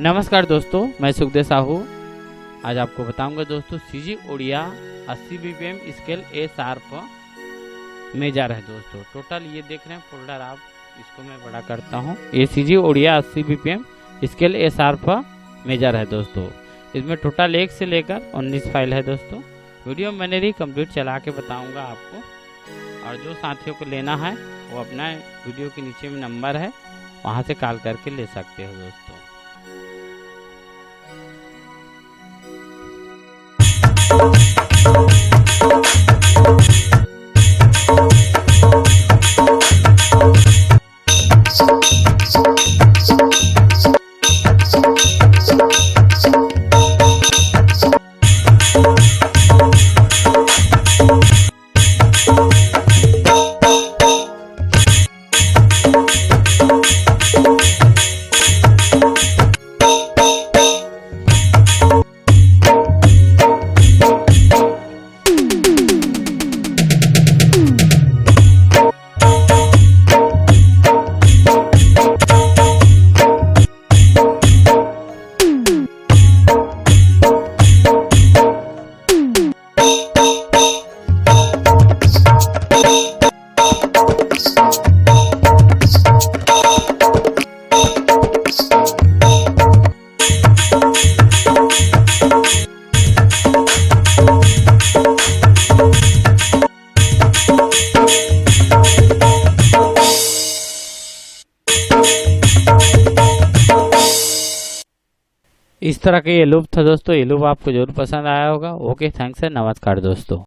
नमस्कार दोस्तों, मैं सुखदेव साहू। आज आपको बताऊंगा दोस्तों सीजी ओडिया 80 बीपीएम स्केल ए शार्प मेजर है दोस्तों। टोटल ये देख रहे हैं फोल्डर, आप इसको मैं बड़ा करता हूँ। ये सीजी ओडिया 80 बीपीएम स्केल ए शार्प मेजर है दोस्तों। इसमें टोटल 1 से लेकर 19 फाइल है दोस्तों। वीडियो मैंने भी कंप्लीट चला के बताऊंगा आपको, और जो साथियों को लेना है वो अपना वीडियो के नीचे में नंबर है, वहाँ से कॉल करके ले सकते हो दोस्तों। इस तरह के ये लूप था दोस्तों। ये लूप आपको जरूर पसंद आया होगा। ओके, थैंक्स है, नमस्कार दोस्तों।